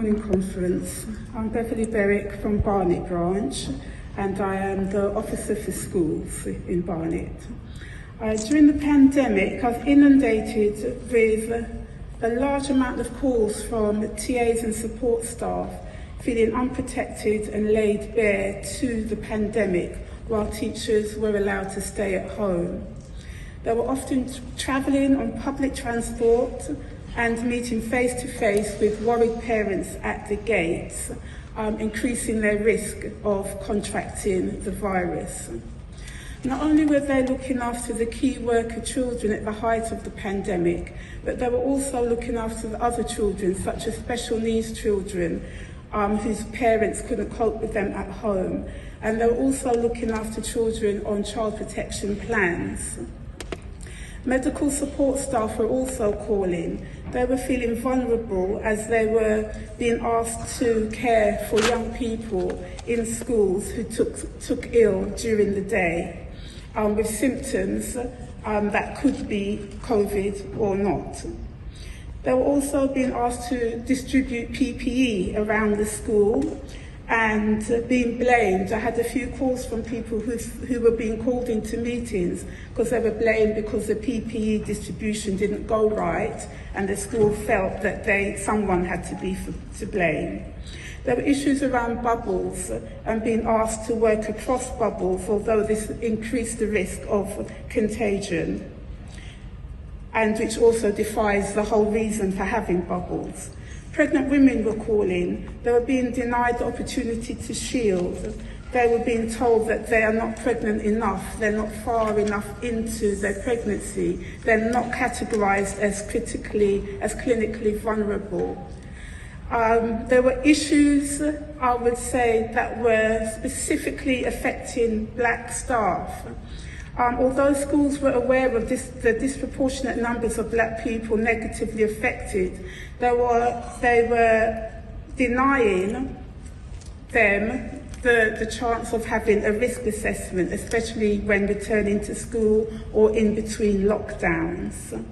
Morning Conference. I'm Beverley from Barnet branch, and I am the Officer for Schools in Barnet. During the pandemic, I've inundated with a large amount of calls from TAs and support staff feeling unprotected and laid bare to the pandemic while teachers were allowed to stay at home. They were often travelling on public transport and meeting face-to-face with worried parents at the gates, increasing their risk of contracting the virus. Not only were they looking after the key worker children at the height of the pandemic, but they were also looking after the other children, such as special needs children, whose parents couldn't cope with them at home. And they were also looking after children on child protection plans. Medical support staff were also calling. They were feeling vulnerable as they were being asked to care for young people in schools who took ill during the day with symptoms that could be COVID or not. They were also being asked to distribute PPE around the school and being blamed. I had a few calls from people who were being called into meetings because they were blamed because the PPE distribution didn't go right and the school felt that someone had to be to blame. There were issues around bubbles and being asked to work across bubbles, although this increased the risk of contagion, and which also defies the whole reason for having bubbles. Pregnant women were calling. They were being denied the opportunity to shield. They were being told that they are not pregnant enough, they're not far enough into their pregnancy, they're not categorised as clinically vulnerable. There were issues, I would say, that were specifically affecting black staff. Although schools were aware of the disproportionate numbers of black people negatively affected, they were denying them the chance of having a risk assessment, especially when returning to school or in between lockdowns.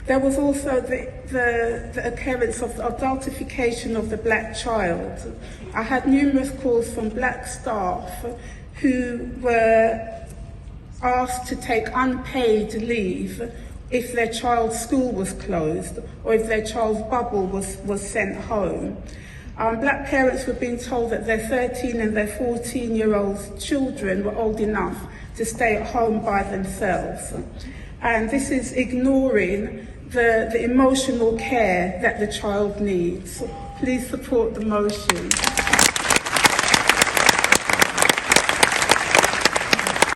There was also the occurrence of the adultification of the black child. I had numerous calls from black staff who were asked to take unpaid leave if their child's school was closed or if their child's bubble was sent home. Black parents were being told that their 13 and their 14-year-old children were old enough to stay at home by themselves. And this is ignoring the emotional care that the child needs. Please support the motion.